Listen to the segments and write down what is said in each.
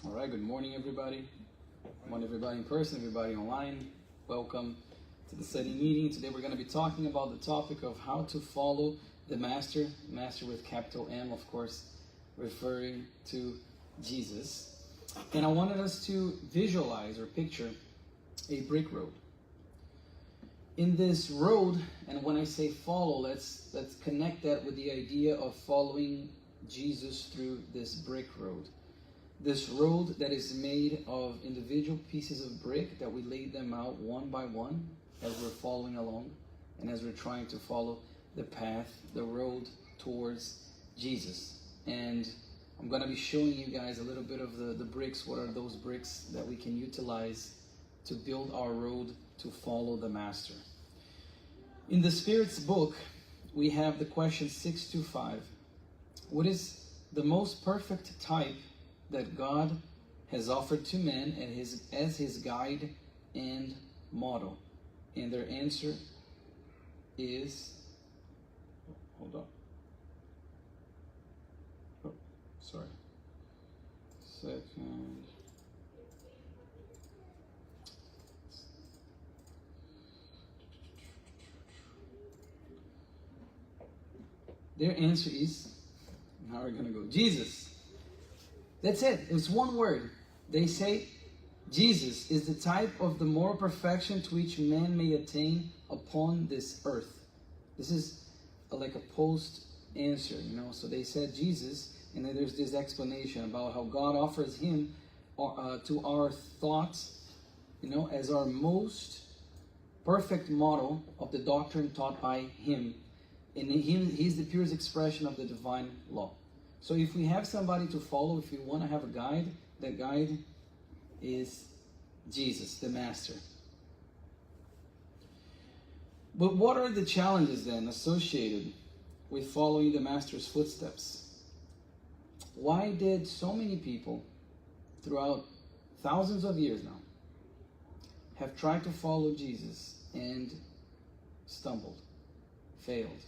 All right, good morning, everybody. Good morning, everybody in person, everybody online. Welcome to the study meeting. Today we're going to be talking about the topic of how to follow the Master, Master with capital M, of course, referring to Jesus. And I wanted us to visualize or picture a brick road. In this road, and when I say follow, let's connect that with the idea of following Jesus through this brick road. This road that is made of individual pieces of brick that we lay them out one by one as we're following along and as we're trying to follow the path, the road towards Jesus. And I'm going to be showing you guys a little bit of the bricks. What are those bricks that we can utilize to build our road to follow the Master? In the Spirit's book, we have the question 6 to 5. What is the most perfect type that God has offered to man as his guide and model? And their answer is, hold on. Oh, sorry. Second. Their answer is, now we're going to go, Jesus. That's it. It's one word. They say Jesus is the type of the moral perfection to which man may attain upon this earth. This is like a post answer, So they said Jesus, and then there's this explanation about how God offers him to our thoughts, as our most perfect model of the doctrine taught by him. And he's the purest expression of the divine law. So if we have somebody to follow, if we want to have a guide, that guide is Jesus, the Master. But what are the challenges then associated with following the Master's footsteps? Why did so many people throughout thousands of years now have tried to follow Jesus and stumbled, failed,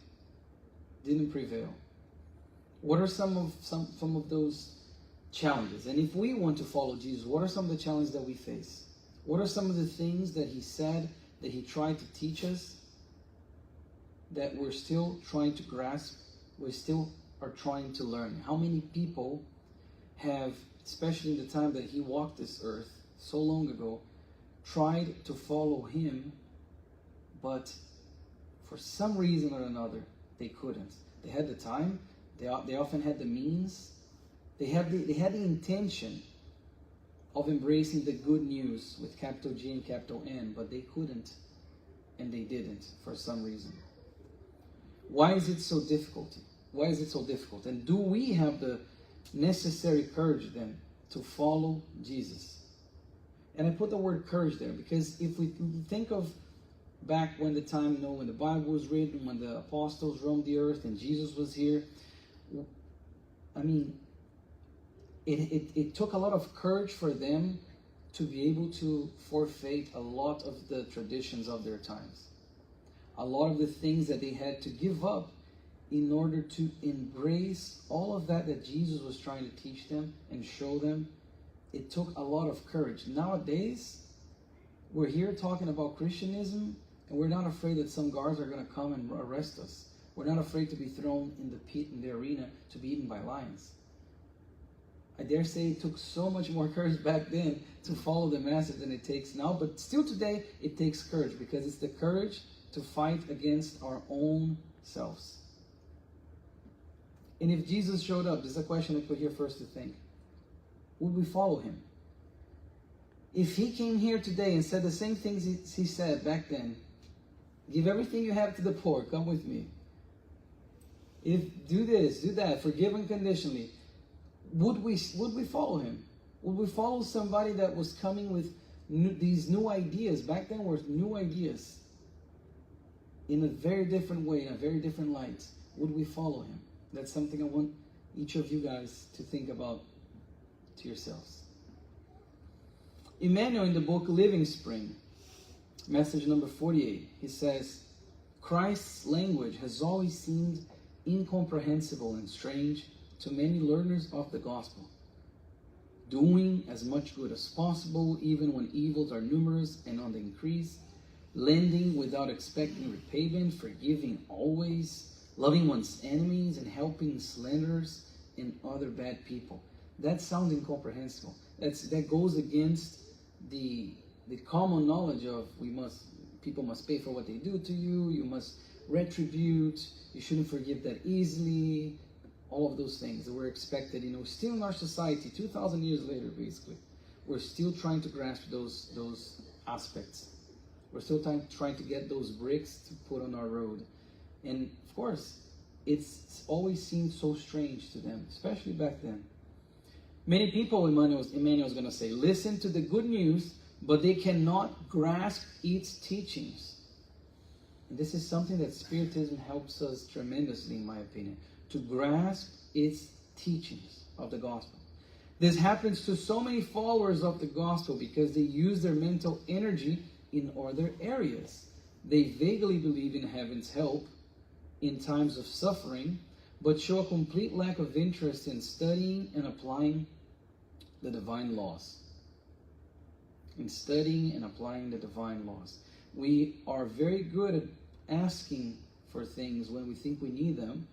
didn't prevail? What are some of those challenges? And if we want to follow Jesus, what are some of the challenges that we face? What are some of the things that he said, that he tried to teach us, that we're still trying to grasp, we still are trying to learn? How many people have, especially in the time that he walked this earth so long ago, tried to follow him, but for some reason or another, they couldn't. They had the time. They often had the means. They had the intention of embracing the good news with capital G and capital N, but they couldn't, and they didn't for some reason. Why is it so difficult? Why is it so difficult? And do we have the necessary courage then to follow Jesus? And I put the word courage there because if we think of back when the time, when the Bible was written, when the apostles roamed the earth and Jesus was here, it took a lot of courage for them to be able to forfeit a lot of the traditions of their times. A lot of the things that they had to give up in order to embrace all of that Jesus was trying to teach them and show them. It took a lot of courage. Nowadays, we're here talking about Christianism, and we're not afraid that some guards are going to come and arrest us. We're not afraid to be thrown in the pit, in the arena, to be eaten by lions. I dare say it took so much more courage back then to follow the Master than it takes now. But still today, it takes courage because it's the courage to fight against our own selves. And if Jesus showed up, this is a question I put here first to think. Would we follow him? If he came here today and said the same things he said back then, give everything you have to the poor, come with me. If do this, do that, forgive unconditionally, would we follow him? Would we follow somebody that was coming with these new ideas? Back then were new ideas in a very different way, in a very different light. Would we follow him? That's something I want each of you guys to think about to yourselves. Emmanuel in the book Living Spring, message number 48, he says, Christ's language has always seemed incomprehensible and strange to many learners of the gospel. doing as much good as possible, even when evils are numerous and on the increase, lending without expecting repayment, forgiving always, loving one's enemies, and helping slanderers and other bad people. That sounds incomprehensible. That goes against the common knowledge of people must pay for what they do to you, you must retribute, you shouldn't forgive that easily, all of those things that were expected, still in our society, 2,000 years later, basically. We're still trying to grasp those aspects. We're still trying to get those bricks to put on our road. And of course, it's always seemed so strange to them, especially back then. Many people, Emmanuel's going to say, listen to the good news, but they cannot grasp its teachings. And this is something that Spiritism helps us tremendously, in my opinion, to grasp its teachings of the gospel. This happens to so many followers of the gospel because they use their mental energy in other areas. They vaguely believe in heaven's help in times of suffering, but show a complete lack of interest in studying and applying the divine laws. In studying and applying the divine laws. We are very good at asking for things when we think we need them,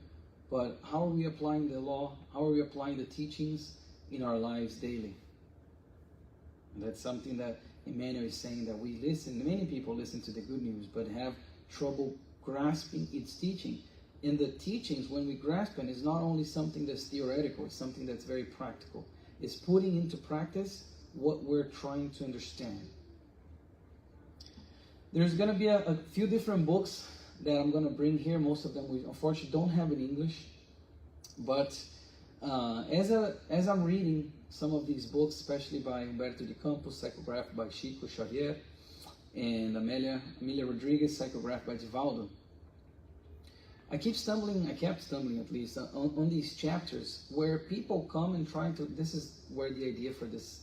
but how are we applying the law? How are we applying the teachings in our lives daily? And that's something that Emmanuel is saying, that many people listen to the good news, but have trouble grasping its teaching. And the teachings, when we grasp them, is not only something that's theoretical, it's something that's very practical. It's putting into practice what we're trying to understand. There's going to be a few different books that I'm going to bring here. Most of them we unfortunately don't have in English. But as I'm reading some of these books, especially by Humberto de Campos, psychographed by Chico Xavier, and Amelia Rodriguez, psychographed by Divaldo, I kept stumbling at least, on these chapters where people come and this is where the idea for this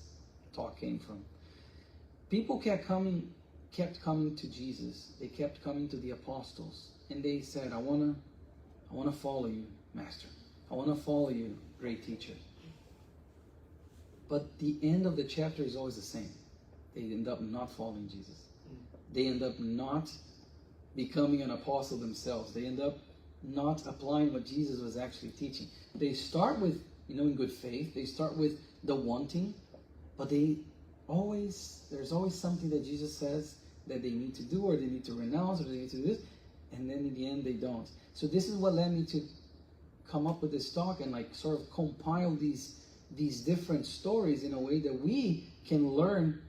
talk came from. People kept coming to Jesus. They kept coming to the apostles, and they said, I want to follow you, Master. I want to follow you, great teacher. But the end of the chapter is always the same. They end up not following Jesus. They end up not becoming an apostle themselves. They end up not applying what Jesus was actually teaching. They start with, in good faith. They start with the wanting, but there's always something that Jesus says that they need to do, or they need to renounce, or they need to do this, and then in the end they don't. So this is what led me to come up with this talk and sort of compile these different stories in a way that we can learn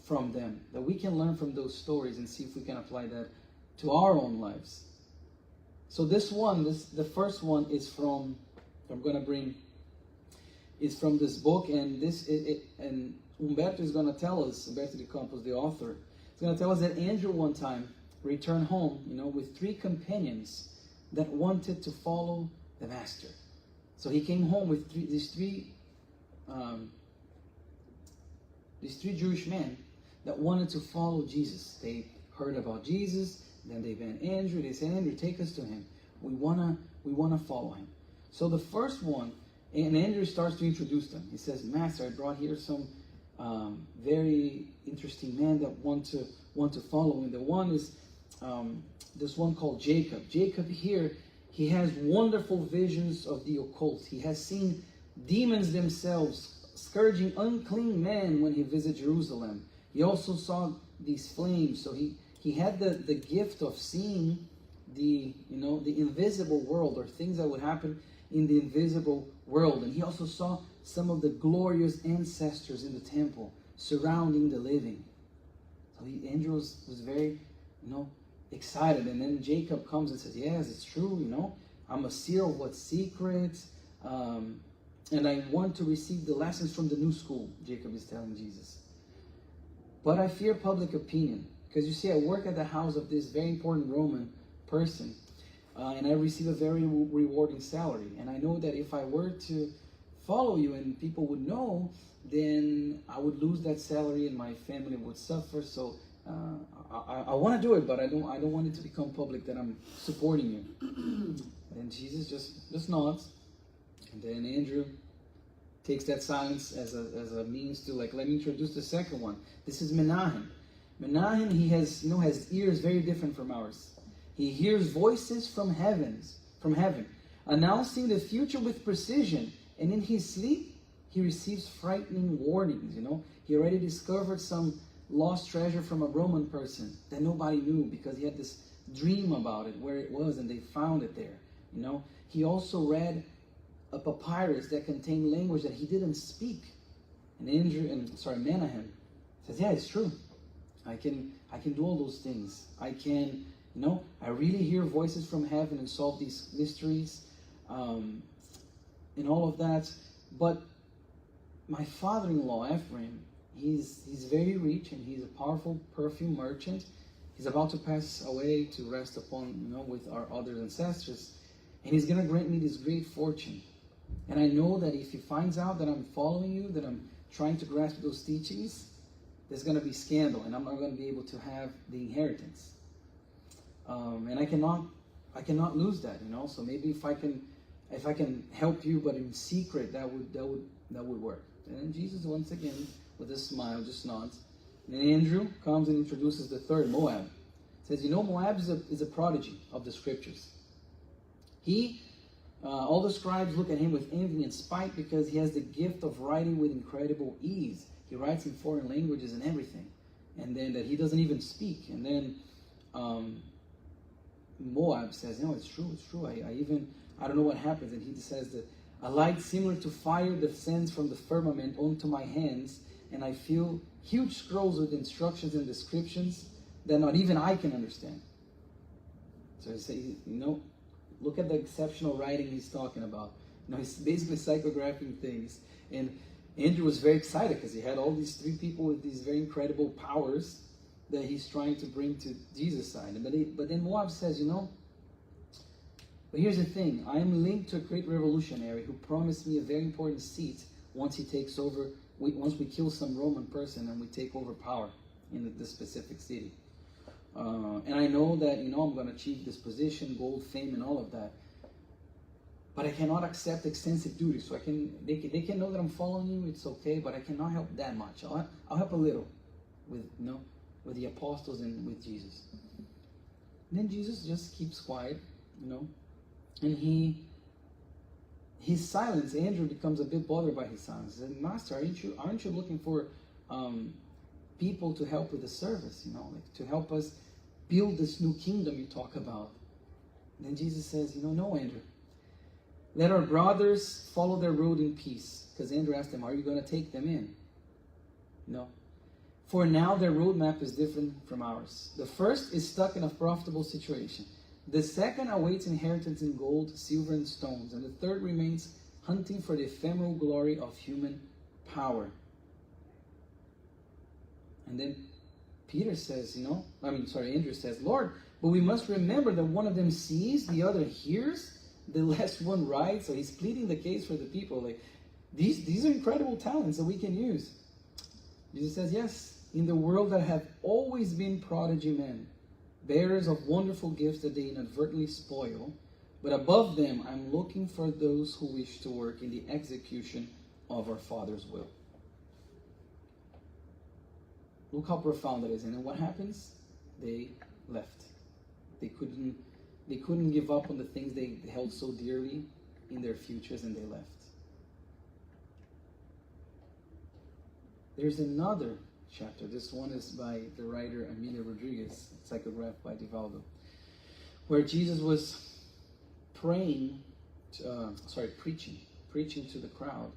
from them, that we can learn from those stories and see if we can apply that to our own lives. So the first one is from this book, and and Humberto is going to tell us, Humberto de Campos, the author, is going to tell us that Andrew one time returned home, with 3 companions that wanted to follow the Master. So he came home with these three Jewish men that wanted to follow Jesus. They heard about Jesus, then they met Andrew. They said, Andrew, take us to him. We wanna follow him. So the first one, and Andrew starts to introduce them. He says, Master, I brought here some very interesting men that want to follow. And the one is this one called Jacob. Jacob here, he has wonderful visions of the occult. He has seen demons themselves scourging unclean men when he visited Jerusalem. He also saw these flames. So he had the gift of seeing the invisible world, or things that would happen in the invisible world. And he also saw some of the glorious ancestors in the temple surrounding the living. So Andrew was very, excited. And then Jacob comes and says, yes, it's true, I'm a seer of what's secret. And I want to receive the lessons from the new school, Jacob is telling Jesus. But I fear public opinion. Because you see, I work at the house of this very important Roman person. And I receive a very rewarding salary. And I know that if I were to follow you and people would know, then I would lose that salary and my family would suffer. So I want to do it, but I don't want it to become public that I'm supporting you. And Jesus just nods. And then Andrew takes that silence as a means to, like, let me introduce the second one. This is Menahem. Menahem, he has ears very different from ours. He hears voices from heaven, announcing the future with precision. And in his sleep, he receives frightening warnings. He already discovered some lost treasure from a Roman person that nobody knew because he had this dream about it, where it was, and they found it there. He also read a papyrus that contained language that he didn't speak. And Menahem says, yeah, it's true. I can do all those things. I really hear voices from heaven and solve these mysteries, and all of that. But my father-in-law, Ephraim, he's very rich, and he's a powerful perfume merchant. He's about to pass away to rest upon, with our other ancestors. And he's going to grant me this great fortune. And I know that if he finds out that I'm following you, that I'm trying to grasp those teachings, there's going to be scandal, and I'm not going to be able to have the inheritance. And I cannot lose that, So maybe if I can help you, but in secret, that would work. And then Jesus, once again, with a smile, just nods. And then Andrew comes and introduces the third, Moab. Says, Moab is a prodigy of the scriptures. All the scribes look at him with envy and spite because he has the gift of writing with incredible ease. He writes in foreign languages and everything. And then that he doesn't even speak. And then Moab says, it's true. I don't know what happens. And he says that a light similar to fire descends from the firmament onto my hands, and I feel huge scrolls with instructions and descriptions that not even I can understand. So he says, look at the exceptional writing he's talking about. He's basically psychographing things. And Andrew was very excited because he had all these three people with these very incredible powers that he's trying to bring to Jesus' side. But then Moab says, but here's the thing. I am linked to a great revolutionary who promised me a very important seat once he takes over, once we kill some Roman person and we take over power in this specific city. And I know that, I'm going to achieve this position, gold, fame, and all of that. But I cannot accept extensive duties. So they can know that I'm following you. It's okay, but I cannot help that much. I'll help a little with the apostles and with Jesus. And then Jesus just keeps quiet, and his silence. Andrew becomes a bit bothered by his silence. He said, Master, aren't you looking for people to help with the service? To help us build this new kingdom you talk about. And then Jesus says, no, Andrew. Let our brothers follow their road in peace. Because Andrew asked him, are you going to take them in? No. For now, their roadmap is different from ours. The first is stuck in a profitable situation. The second awaits inheritance in gold, silver, and stones. And the third remains hunting for the ephemeral glory of human power. And then Andrew says, Lord, but we must remember that one of them sees, the other hears, the last one rides. So he's pleading the case for the people. Like, these are incredible talents that we can use. Jesus says, yes, in the world that have always been prodigy men, bearers of wonderful gifts that they inadvertently spoil, but above them I'm looking for those who wish to work in the execution of our Father's will. Look how profound that is. And then what happens? They left. They couldn't give up on the things they held so dearly in their futures, and they left. There's another chapter. This one is by the writer Amelia Rodriguez, psychographed by Divaldo, where Jesus was preaching to the crowd.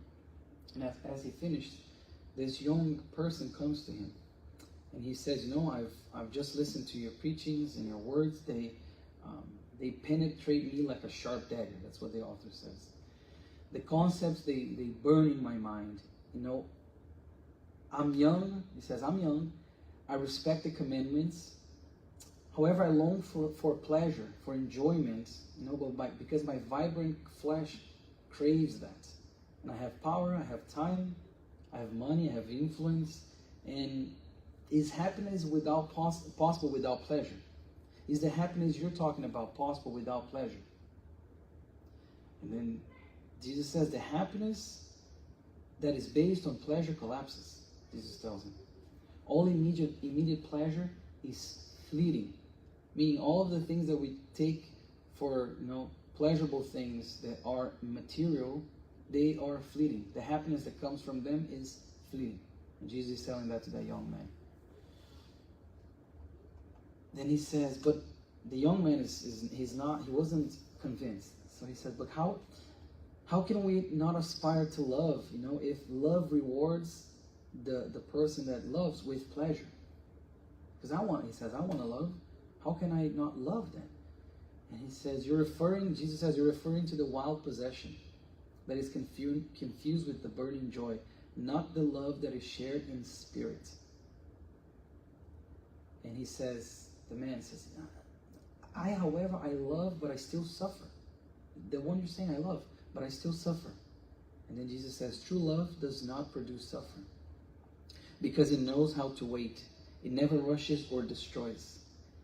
And as he finished, this young person comes to him. And he says, I've just listened to your preachings and your words. They penetrate me like a sharp dagger. That's what the author says. The concepts, they burn in my mind. I'm young. He says, I'm young. I respect the commandments. However, I long for pleasure, for enjoyment, because my vibrant flesh craves that. And I have power, I have time, I have money, I have influence. And is happiness possible without pleasure? Is the happiness you're talking about possible without pleasure? And then Jesus says the happiness that is based on pleasure collapses, Jesus tells him. All immediate pleasure is fleeting. Meaning all of the things that we take for, pleasurable things that are material, they are fleeting. The happiness that comes from them is fleeting. And Jesus is telling that to that young man. Then he says, but the young man he wasn't convinced. So he said, but how can we not aspire to love, if love rewards the person that loves with pleasure? Because he says, I want to love. How can I not love then? And he says, Jesus says, you're referring to the wild possession that is confused with the burning joy, not the love that is shared in spirit. And he says, the man says, however, I love, but I still suffer. The one you're saying I love, but I still suffer. And then Jesus says, true love does not produce suffering, because it knows how to wait. It never rushes or destroys.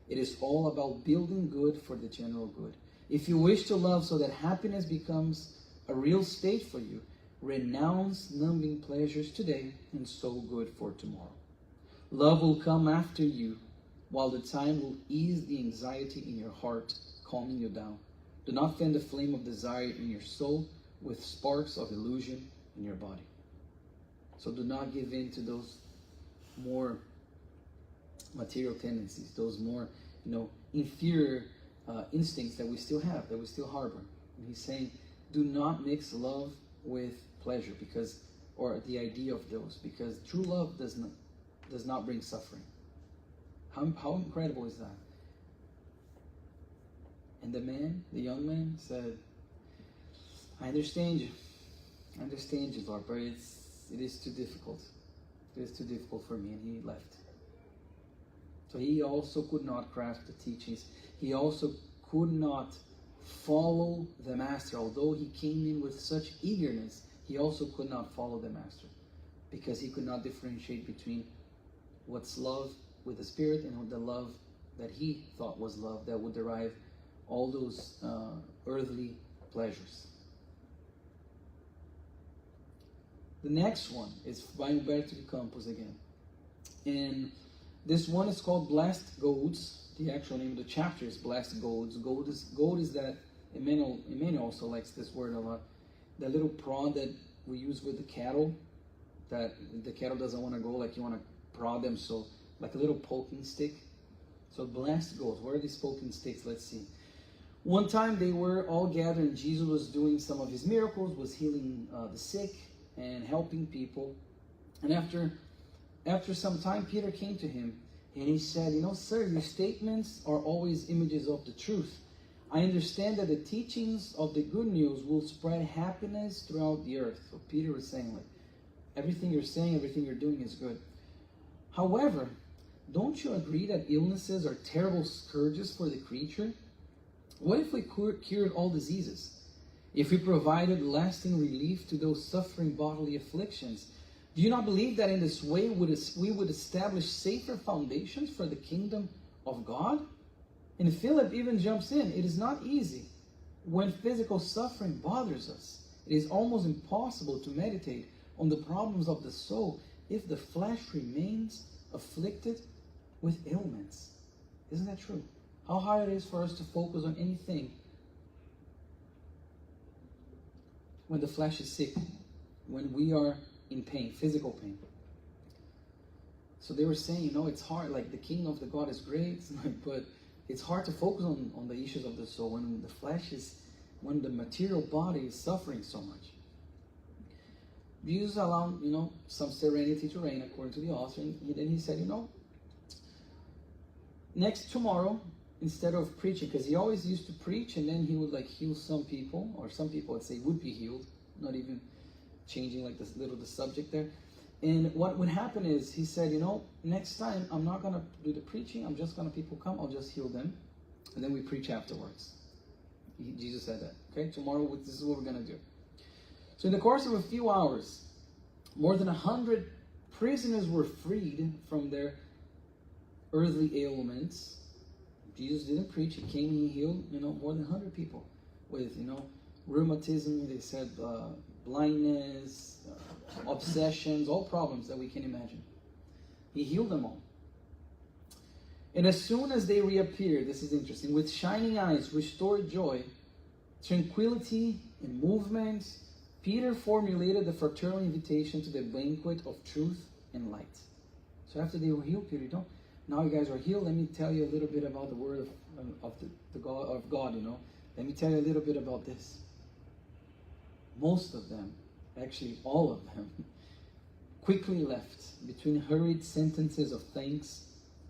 It is all about building good for the general good. If you wish to love so that happiness becomes a real state for you, renounce numbing pleasures today and sow good for tomorrow. Love will come after you, while the time will ease the anxiety in your heart, calming you down. Do not fan the flame of desire in your soul with sparks of illusion in your body. So do not give in to those more material tendencies, those more, inferior instincts that we still have, that we still harbor. And he's saying, do not mix love with pleasure, or the idea of those, because true love does not bring suffering. How incredible is that? And the young man said, I understand you, Lord, but it is too difficult. It is too difficult for me. And he left. So he also could not grasp the teachings. He also could not follow the master. Although he came in with such eagerness, he also could not follow the master, because he could not differentiate between what's love with the spirit and the love that he thought was love that would derive all those earthly pleasures. The next one is by Umberto de Campos again. And this one is called Blessed Goads. The actual name of the chapter is Blessed Goads. Goad is that, Emmanuel also likes this word a lot, that little prod that we use with the cattle, that the cattle doesn't want to go, like you want to prod them, so like a little poking stick. So blessed goads. Where are these poking sticks? Let's see. One time they were all gathered and Jesus was doing some of his miracles, was healing the sick and helping people. And after some time, Peter came to him and he said, sir, your statements are always images of the truth. I understand that the teachings of the good news will spread happiness throughout the earth. So Peter was saying, everything you're saying, everything you're doing is good. However, don't you agree that illnesses are terrible scourges for the creature? What if we cured all diseases? If we provided lasting relief to those suffering bodily afflictions, do you not believe that in this way we would establish safer foundations for the kingdom of God? And Philip even jumps in. It is not easy when physical suffering bothers us. It is almost impossible to meditate on the problems of the soul if the flesh remains afflicted with ailments. Isn't that true? How hard it is for us to focus on anything when the flesh is sick, when we are in pain, physical pain. So they were saying, it's hard, like the kingdom of the God is great, but it's hard to focus on the issues of the soul when the flesh is, when the material body is suffering so much. Jesus allowed, some serenity to reign according to the author, and then he said, tomorrow, instead of preaching, because he always used to preach and then he would heal some people, or some people would say would be healed, not even changing the subject there. And what would happen is, he said, next time I'm not going to do the preaching, I'm just going to, people come, I'll just heal them, and then we preach afterwards. Jesus said that. Okay, tomorrow this is what we're going to do. So in the course of a few hours, more than 100 prisoners were freed from their earthly ailments. Jesus didn't preach, he came and he healed, more than 100 people with, rheumatism, they said blindness, obsessions, all problems that we can imagine. He healed them all. And as soon as they reappeared, this is interesting, with shining eyes, restored joy, tranquility, and movement, Peter formulated the fraternal invitation to the banquet of truth and light. So after they were healed, Peter, now you guys are healed, let me tell you a little bit about the word of God, Let me tell you a little bit about this. Most of them, actually all of them, quickly left between hurried sentences of thanks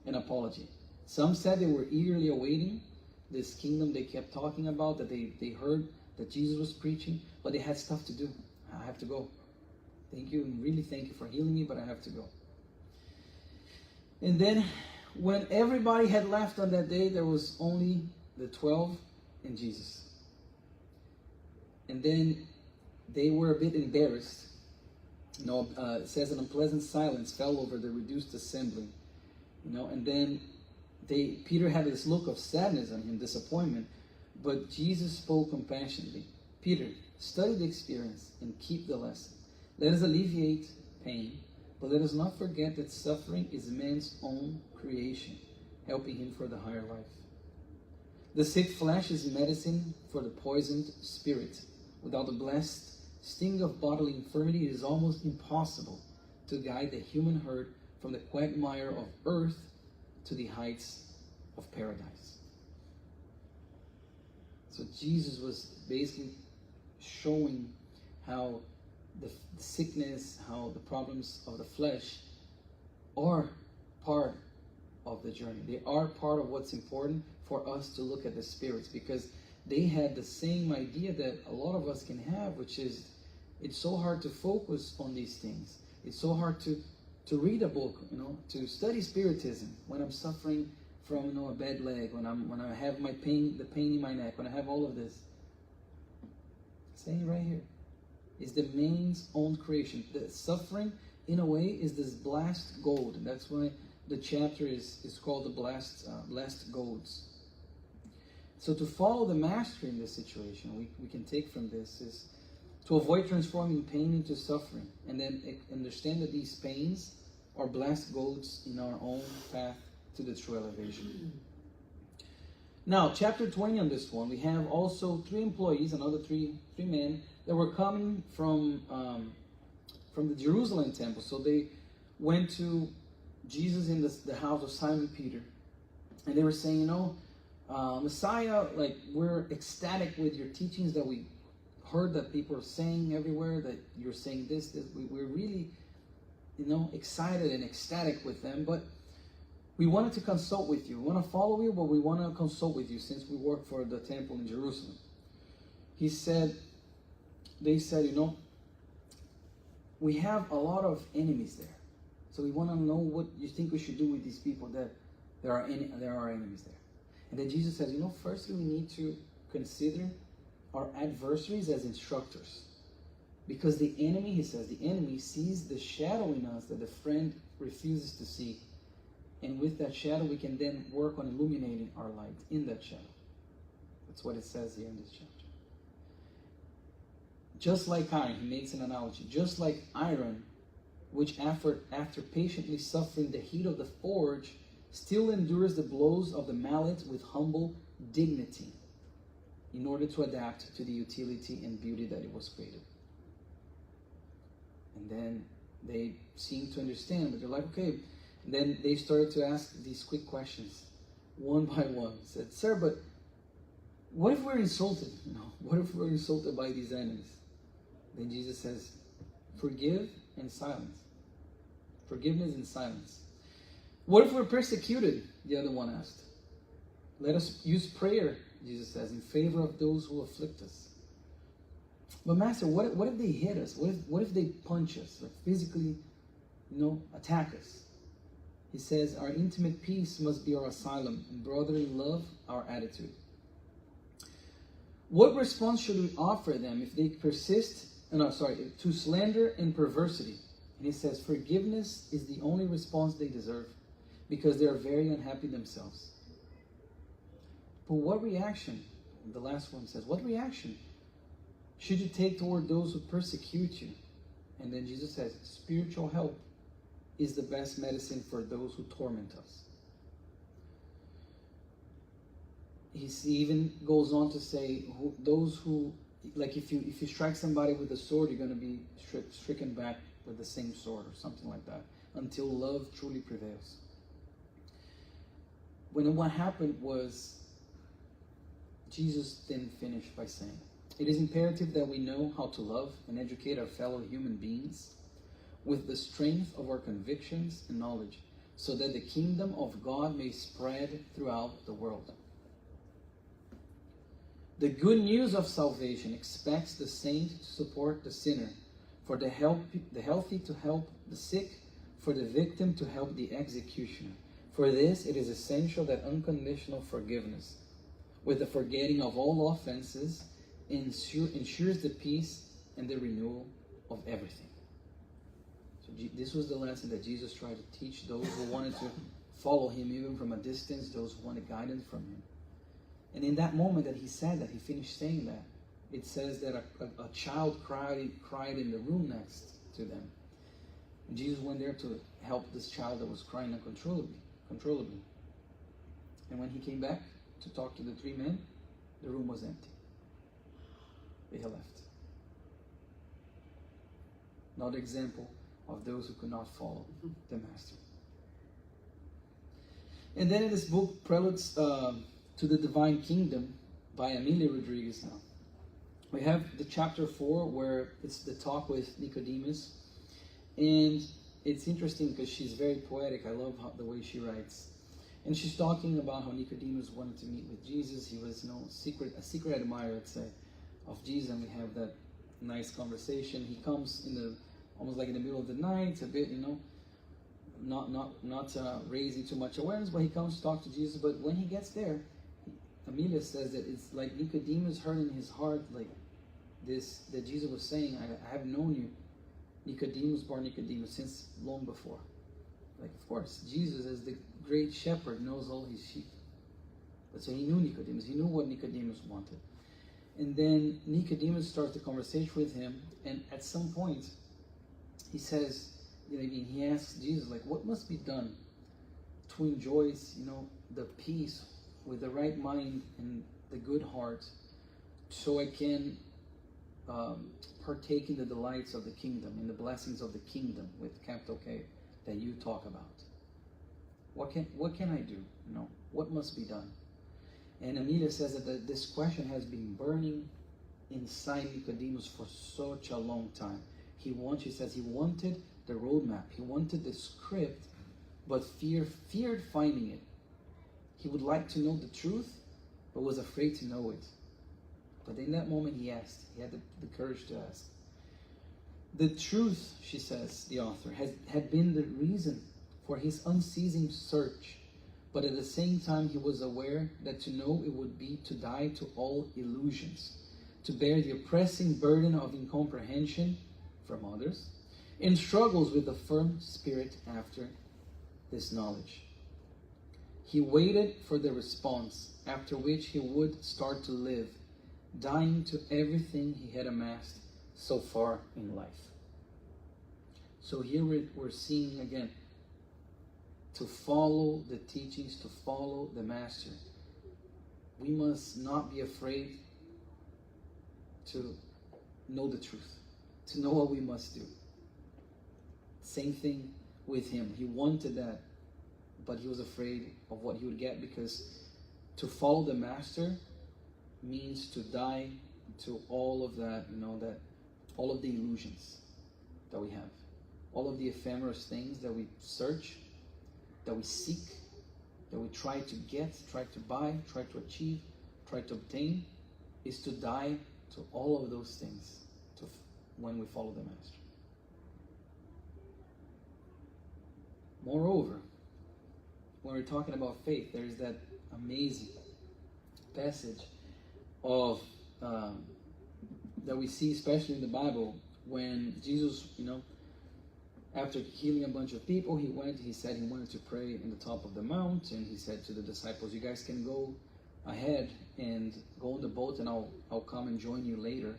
and apology. Some said they were eagerly awaiting this kingdom they kept talking about, that they heard that Jesus was preaching, but they had stuff to do. I have to go. Thank you, and really thank you for healing me, but I have to go. And then, when everybody had left on that day, there was only the 12 and Jesus. And then they were a bit embarrassed. It says an unpleasant silence fell over the reduced assembly. And then Peter had this look of sadness on him, disappointment. But Jesus spoke compassionately. Peter, study the experience and keep the lesson. Let us alleviate pain, but let us not forget that suffering is man's own creation, helping him for the higher life. The sick flesh is medicine for the poisoned spirit. Without the blessed sting of bodily infirmity, it is almost impossible to guide the human herd from the quagmire of earth to the heights of paradise. So Jesus was basically showing how the sickness, how the problems of the flesh are part of the journey. They are part of what's important for us to look at the spirits, because they had the same idea that a lot of us can have, which is it's so hard to focus on these things. It's so hard to read a book, to study Spiritism when I'm suffering from a bad leg, when I have the pain in my neck, when I have all of this. Saying right here is the man's own creation. The suffering, in a way, is this blessed gold, and that's why the chapter is called the blessed golds. So to follow the master in this situation, we can take from this is to avoid transforming pain into suffering, and then understand that these pains are blessed golds in our own path to the true elevation. Now, chapter 20 on this one, we have also 3 employees, another three men that were coming from the Jerusalem temple. So they went to Jesus in the house of Simon Peter, and they were saying, Messiah, we're ecstatic with your teachings that we heard that people are saying everywhere, that you're saying this. We're really, excited and ecstatic with them, but we wanted to consult with you. We want to follow you, but we want to consult with you since we work for the temple in Jerusalem. They said, we have a lot of enemies there. So we want to know what you think we should do with these people that there are enemies there. And then Jesus says, firstly we need to consider our adversaries as instructors. Because the enemy, he says, the enemy sees the shadow in us that the friend refuses to see. And with that shadow, we can then work on illuminating our light in that shadow. That's what it says here in this chapter. Just like iron, he makes an analogy. Just like iron, which after patiently suffering the heat of the forge, still endures the blows of the mallet with humble dignity in order to adapt to the utility and beauty that it was created. And then they seem to understand, but they're like, okay. And then they started to ask these quick questions, one by one. Said, sir, but what if we're insulted? What if we're insulted by these enemies? Then Jesus says, forgive and silence. Forgiveness and silence. What if we're persecuted? The other one asked. Let us use prayer, Jesus says, in favor of those who afflict us. But Master, what if they hit us? What if they punch us, physically, attack us? He says, our intimate peace must be our asylum, and brotherly love our attitude. What response should we offer them if they persist, to slander and perversity? And he says, forgiveness is the only response they deserve, because they are very unhappy themselves. But what reaction, the last one says, what reaction should you take toward those who persecute you And then Jesus says, spiritual help is the best medicine for those who torment us. He even goes on to say, those who, like if you strike somebody with a sword, you're going to be stricken back with the same sword or something like that, until love truly prevails. What happened was, Jesus then finished by saying, it is imperative that we know how to love and educate our fellow human beings with the strength of our convictions and knowledge, so that the kingdom of God may spread throughout the world. The good news of salvation expects the saint to support the sinner, for the healthy to help the sick, for the victim to help the executioner. For this, it is essential that unconditional forgiveness, with the forgetting of all offenses, ensures the peace and the renewal of everything. So this was the lesson that Jesus tried to teach those who wanted to follow him, even from a distance, those who wanted guidance from him. And in that moment that he said that, he finished saying that, it says that a child cried in the room next to them. And Jesus went there to help this child that was crying uncontrollably. And when he came back to talk to the three men, the room was empty. They had left. Another example of those who could not follow the Master. And then in this book, Preludes to the Divine Kingdom by Amelia Rodriguez now, we have the chapter 4 where it's the talk with Nicodemus. And it's interesting because she's very poetic. I love the way she writes. And she's talking about how Nicodemus wanted to meet with Jesus. He was a secret admirer, let's say, of Jesus. And we have that nice conversation. He comes almost like in the middle of the night, a bit, not raising too much awareness, but he comes to talk to Jesus. But when he gets there, Amelia says that it's like Nicodemus heard in his heart, like this, that Jesus was saying, I have known you, Nicodemus, born Nicodemus, since long before. Like, of course, Jesus, as the great shepherd, knows all his sheep. But so he knew Nicodemus. He knew what Nicodemus wanted. And then Nicodemus starts the conversation with him, and at some point, he says, he asks Jesus, like, what must be done to enjoy, the peace with the right mind and the good heart, so I can partake in the delights of the kingdom, in the blessings of the kingdom, with capital K, that you talk about. What can I do? What must be done? And Amelia says that this question has been burning inside Nicodemus for such a long time. She says he wanted the roadmap, he wanted the script, but feared finding it. He would like to know the truth, but was afraid to know it. But in that moment he asked. He had the courage to ask. The truth, she says, the author, had been the reason for his unceasing search. But at the same time he was aware that to know it would be to die to all illusions, to bear the oppressing burden of incomprehension from others, and struggles with a firm spirit after this knowledge. He waited for the response, after which he would start to live, dying to everything he had amassed so far in life. So here we're seeing again, to follow the teachings, to follow the Master, we must not be afraid to know the truth, to know what we must do. Same thing with him. He wanted that, but he was afraid of what he would get, because to follow the Master means to die to all of that, that all of the illusions that we have, all of the ephemeral things that we search, that we seek, that we try to get, try to buy, try to achieve, try to obtain, is to die to all of those things when we follow the Master. Moreover, when we're talking about faith, there's that amazing passage of that we see, especially in the Bible, when Jesus, after healing a bunch of people, he said he wanted to pray in the top of the mount, and he said to the disciples, you guys can go ahead and go on the boat, and I'll come and join you later.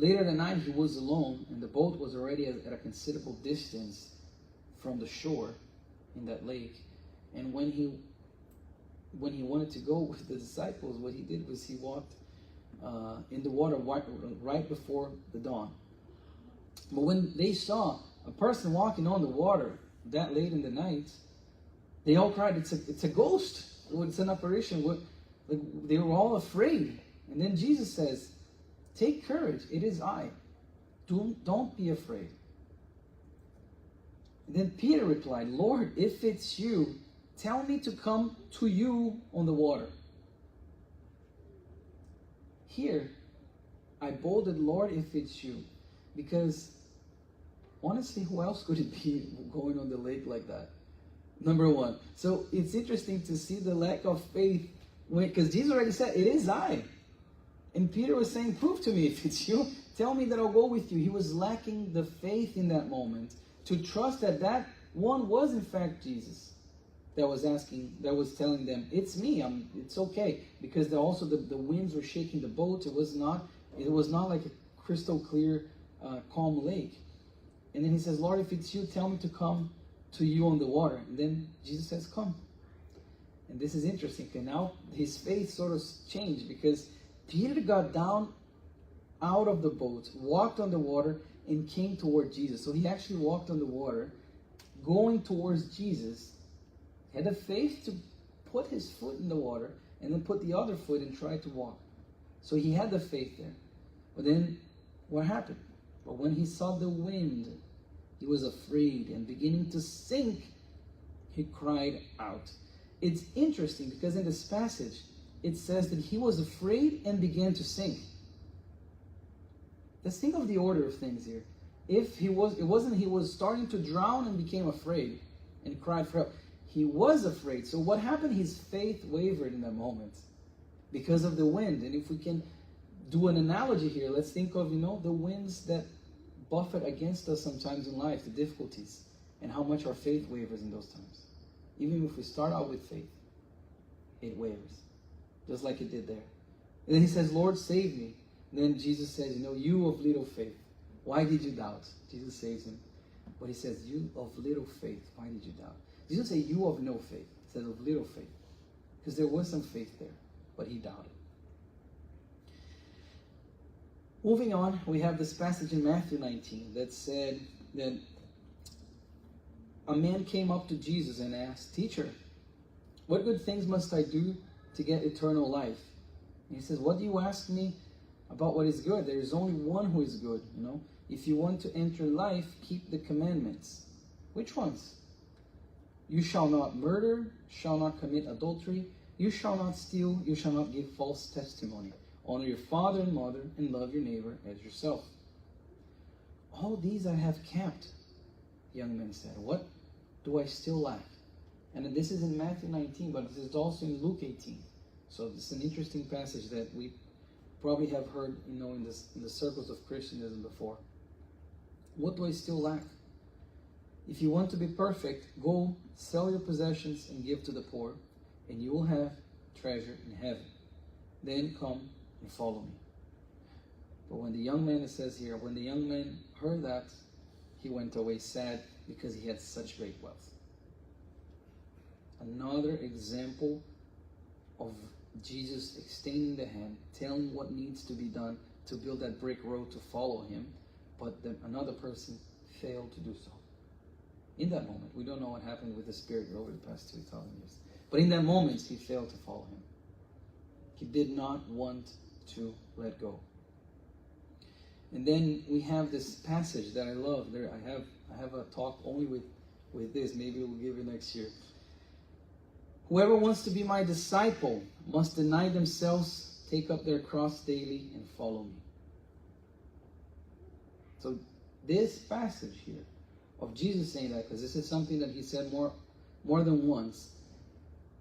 Later that night, he was alone, and the boat was already at a considerable distance from the shore in that lake. And when he wanted to go with the disciples, what he did was he walked in the water right before the dawn. But when they saw a person walking on the water that late in the night, they all cried, it's a ghost. It's an apparition. They were all afraid. And then Jesus says, take courage, it is I. Don't be afraid. And then Peter replied, Lord, if it's you, tell me to come to you on the water. Here, I bolded, Lord, if it's you. Because, honestly, who else could it be going on the lake like that? Number one. So, it's interesting to see the lack of faith. Because Jesus already said, it is I. And Peter was saying, prove to me if it's you. Tell me that I'll go with you. He was lacking the faith in that moment to trust that that one was in fact Jesus that was telling them, it's me, it's okay. Because the winds were shaking the boat. It was not like a crystal clear, calm lake. And then he says, Lord, if it's you, tell me to come to you on the water. And then Jesus says, come. And this is interesting, because now his faith sort of changed, because Peter got down out of the boat, walked on the water, and came toward Jesus. So he actually walked on the water, going towards Jesus, had the faith to put his foot in the water, and then put the other foot and try to walk. So he had the faith there. But then, what happened? But when he saw the wind, he was afraid, and beginning to sink, he cried out. It's interesting, because in this passage, it says that he was afraid and began to sink. Let's think of the order of things here. It wasn't he was starting to drown and became afraid and cried for help. He was afraid. So what happened? His faith wavered in that moment because of the wind. And if we can do an analogy here, let's think of, the winds that buffet against us sometimes in life, the difficulties, and how much our faith wavers in those times. Even if we start out with faith, it wavers, just like it did there. And then he says, Lord, save me. And then Jesus says, you of little faith, why did you doubt? Jesus saves him. But he says, you of little faith, why did you doubt? He doesn't say you of no faith. He says of little faith. Because there was some faith there, but he doubted. Moving on, we have this passage in Matthew 19 that said that a man came up to Jesus and asked, Teacher, what good things must I do to get eternal life? And he says, what do you ask me about what is good? There is only one who is good, If you want to enter life, keep the commandments. Which ones? You shall not murder, shall not commit adultery, you shall not steal, you shall not give false testimony. Honor your father and mother, and love your neighbor as yourself. All these I have kept, the young man said. What do I still lack? And this is in Matthew 19, but this is also in Luke 18. So this is an interesting passage that we probably have heard, in the circles of Christianism before. What do I still lack? If you want to be perfect, go sell your possessions and give to the poor, and you will have treasure in heaven. Then come and follow me. But when the young man, it says here, when the young man heard that, he went away sad because he had such great wealth. Another example of Jesus extending the hand, telling what needs to be done to build that brick road to follow him, but then another person failed to do so. In that moment, we don't know what happened with the Spirit over the past 2,000 years. But in that moment, he failed to follow him. He did not want to let go. And then we have this passage that I love. There, I have a talk only with this. Maybe we'll give it next year. Whoever wants to be my disciple must deny themselves, take up their cross daily, and follow me. So this passage here of Jesus saying that, because this is something that he said more than once,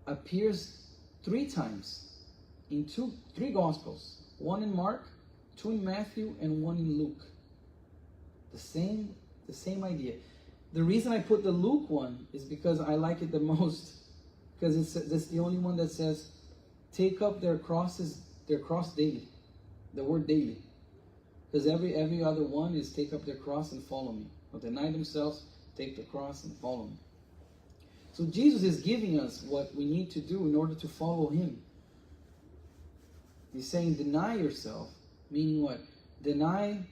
appears 3 times in 3 Gospels. 1 in Mark, 2 in Matthew, and 1 in Luke. The same idea. The reason I put the Luke one is because I like it the most. Because it's the only one that says, take up their cross daily. The word daily. Because every other one is take up their cross and follow me. Or deny themselves, take the cross and follow me. So Jesus is giving us what we need to do in order to follow him. He's saying deny yourself, meaning what? Deny,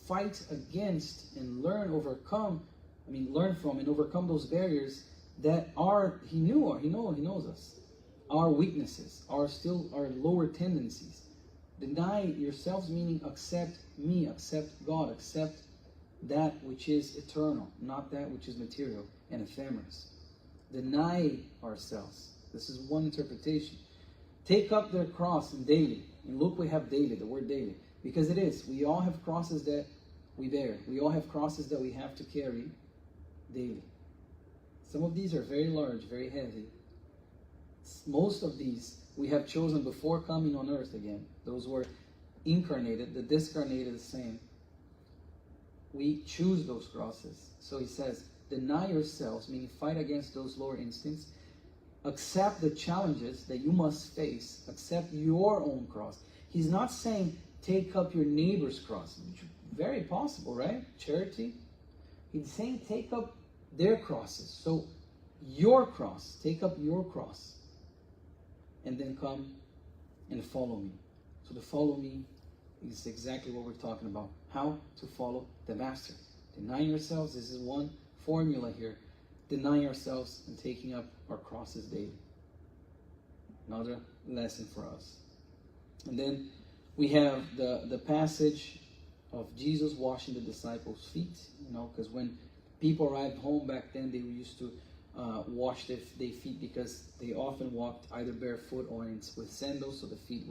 fight against, and learn from and overcome those barriers that are, he knows us. Our weaknesses, our lower tendencies. Deny yourselves, meaning accept me, accept God, accept that which is eternal, not that which is material and ephemeral. Deny ourselves. This is one interpretation. Take up their cross daily. And look, we have daily, the word daily. Because it is. We all have crosses that we bear. We all have crosses that we have to carry daily. Some of these are very large, very heavy. Most of these we have chosen before coming on earth again. Those were incarnated. The discarnated is the same. We choose those crosses. So he says, deny yourselves, meaning fight against those lower instincts. Accept the challenges that you must face. Accept your own cross. He's not saying take up your neighbor's cross. Which is very possible, right? Charity. He's saying take up their crosses. So your cross, take up your cross. And then come and follow me. So to follow me is exactly what we're talking about. How to follow the Master. Denying yourselves, this is one formula here. Denying ourselves and taking up our crosses daily. Another lesson for us. And then we have the passage of Jesus washing the disciples' feet. Because when people arrived home back then, they used to wash their feet because they often walked either barefoot or with sandals, so the feet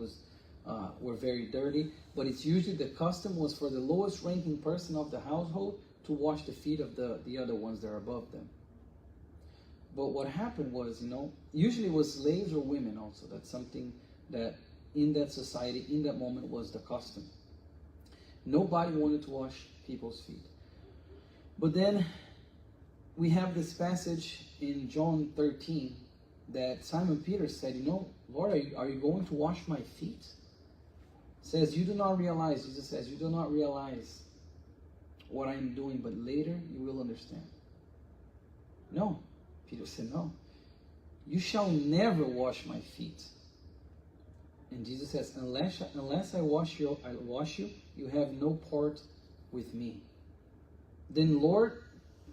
were very dirty. But it's usually the custom was for the lowest ranking person of the household to wash the feet of the other ones that are above them. But what happened was, usually it was slaves or women also. That's something that in that society, in that moment, was the custom. Nobody wanted to wash people's feet. But then we have this passage in John 13 that Simon Peter said, Lord, are you going to wash my feet? Says, you do not realize, Jesus says, you do not realize what I am doing, but later you will understand. No. Peter said, no. You shall never wash my feet. And Jesus says, unless I wash you, you have no part with me. Then Lord,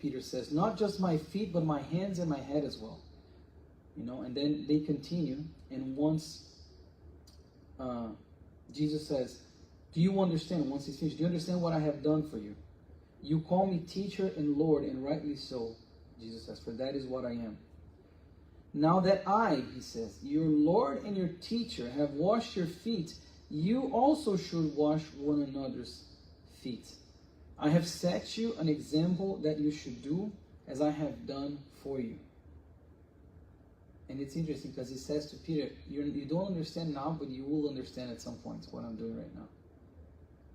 Peter says, not just my feet, but my hands and my head as well. And then they continue. And once Jesus says, do you understand? Once he's finished, do you understand what I have done for you? You call me teacher and Lord, and rightly so, Jesus says, for that is what I am. Now that I, he says, your Lord and your teacher have washed your feet, you also should wash one another's feet. I have set you an example that you should do as I have done for you. And it's interesting because he says to Peter, you don't understand now, but you will understand at some point what I'm doing right now.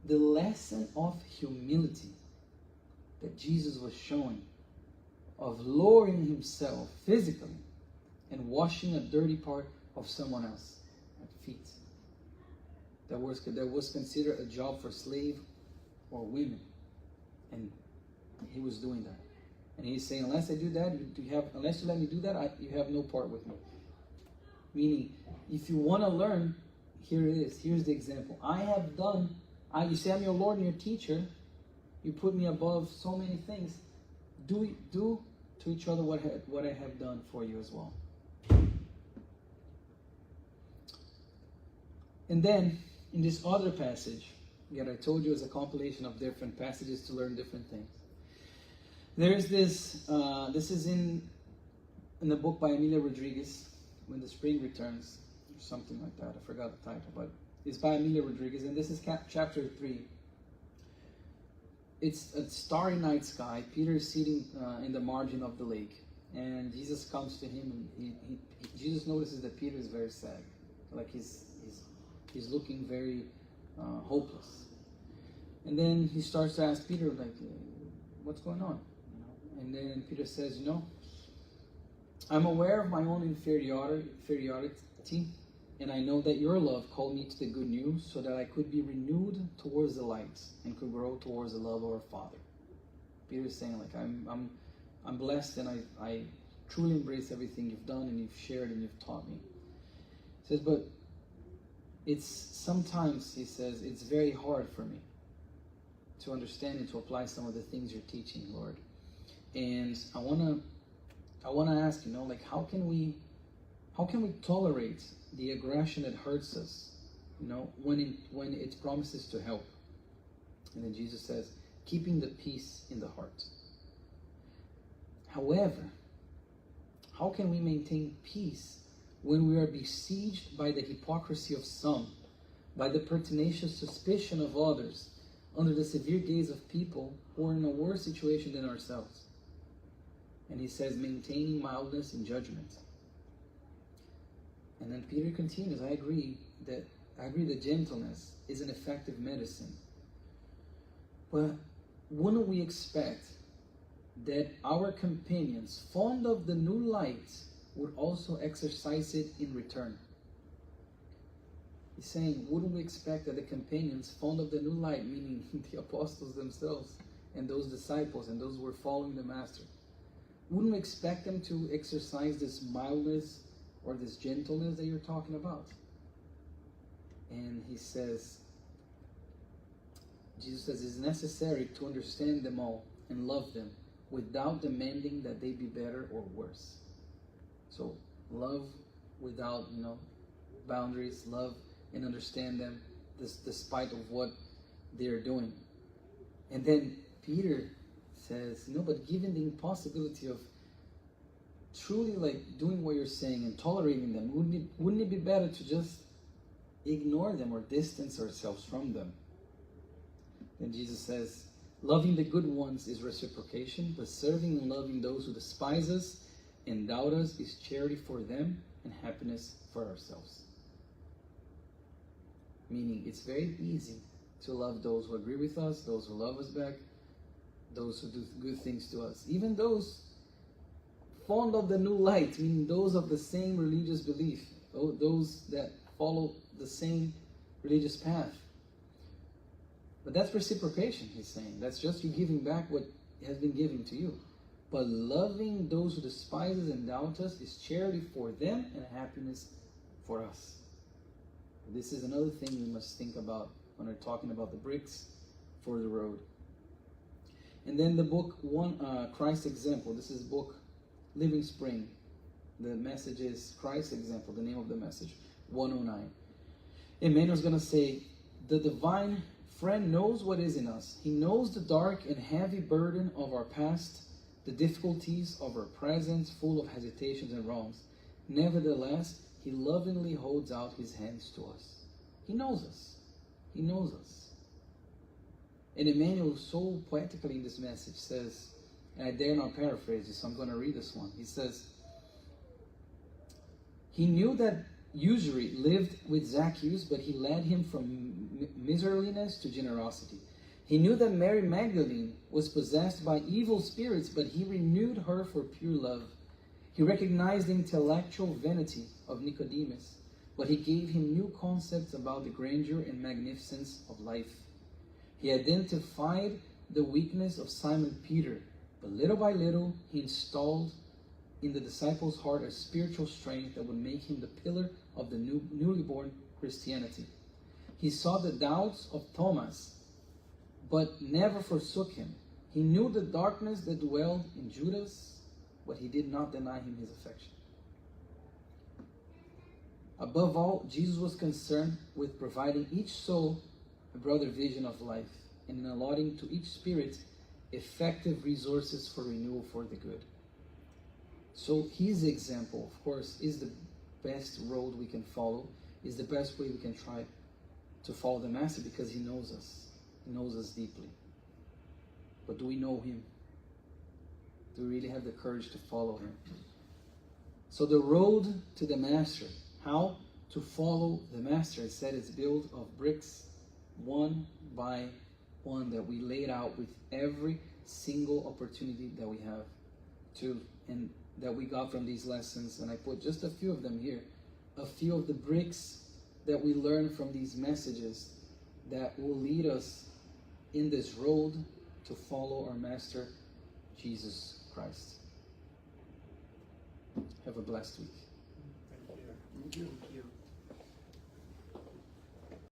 The lesson of humility that Jesus was showing, of lowering himself physically and washing a dirty part of someone else at feet. That was considered a job for slave or women. And he was doing that. And he's saying, unless I do that, unless you let me do that, you have no part with me. Meaning, if you want to learn, here it is. Here's the example. You say I'm your Lord and your teacher. You put me above so many things. Do to each other what I have done for you as well. And then, in this other passage, that I told you is a compilation of different passages to learn different things. There's this is in the book by Emilia Rodriguez, When the Spring Returns, or something like that. I forgot the title, but it's by Emilia Rodriguez, and this is chapter 3. It's a starry night sky. Peter is sitting in the margin of the lake, and Jesus comes to him, and Jesus notices that Peter is very sad, like he's looking very hopeless. And then he starts to ask Peter, like, what's going on? And then Peter says, I'm aware of my own inferiority And I know that your love called me to the good news so that I could be renewed towards the light and could grow towards the love of our Father. Peter is saying, like, I'm blessed, and I truly embrace everything you've done and you've shared and you've taught me. He says, but it's sometimes, he says, it's very hard for me to understand and to apply some of the things you're teaching, Lord. And I wanna ask, like, how can we tolerate the aggression that hurts us, when it promises to help? And then Jesus says, keeping the peace in the heart. However, how can we maintain peace when we are besieged by the hypocrisy of some, by the pertinacious suspicion of others, under the severe gaze of people who are in a worse situation than ourselves? And he says, maintaining mildness in judgment. And then Peter continues, I agree that gentleness is an effective medicine. But wouldn't we expect that our companions, fond of the new light, would also exercise it in return? He's saying, wouldn't we expect that the companions, fond of the new light, meaning the apostles themselves, and those disciples, and those who were following the Master, wouldn't we expect them to exercise this mildness or this gentleness that you're talking about? And he says, Jesus says, it's necessary to understand them all and love them without demanding that they be better or worse. So love without, boundaries, love and understand them despite of what they're doing. And then Peter says, but given the impossibility of truly doing what you're saying and tolerating them, wouldn't it be better to just ignore them or distance ourselves from them? Then Jesus says, loving the good ones is reciprocation, but serving and loving those who despise us and doubt us is charity for them and happiness for ourselves. Meaning, it's very easy to love those who agree with us, those who love us back, those who do good things to us. Even those fond of the new light, meaning those of the same religious belief, those that follow the same religious path. But that's reciprocation, he's saying. That's just you giving back what has been given to you. But loving those who despise us and doubt us is charity for them and happiness for us. This is another thing we must think about when we're talking about the bricks for the road. And then the book Christ's Example. This is book Living Spring. The message is Christ's Example, the name of the message, 109. Emmanuel's going to say, the divine friend knows what is in us. He knows the dark and heavy burden of our past, the difficulties of our present, full of hesitations and wrongs. Nevertheless, he lovingly holds out his hands to us. He knows us. He knows us. And Emmanuel so poetically in this message says, and I dare not paraphrase this, so I'm going to read this one. He says, he knew that usury lived with Zacchaeus, but he led him from miserliness to generosity. He knew that Mary Magdalene was possessed by evil spirits, but he renewed her for pure love. He recognized the intellectual vanity of Nicodemus, but he gave him new concepts about the grandeur and magnificence of life. He identified the weakness of Simon Peter, but little by little he installed in the disciples' heart a spiritual strength that would make him the pillar of the newly born Christianity. He saw the doubts of Thomas, but never forsook him. He knew the darkness that dwelled in Judas, but he did not deny him his affection. Above all, Jesus was concerned with providing each soul a broader vision of life and in allotting to each spirit effective resources for renewal for the good. So his example, of course, is the best road we can follow, is the best way we can try to follow the Master, because he knows us. He knows us deeply. But do we know him? Do we really have the courage to follow him? So the road to the Master, how to follow the Master, is said it's built of bricks, one by one, that we laid out with every single opportunity that we have to, and that we got from these lessons. And I put just a few of them here a few of the bricks that we learn from these messages that will lead us in this road to follow our Master, Jesus Christ. Have a blessed week. Thank you. Thank you.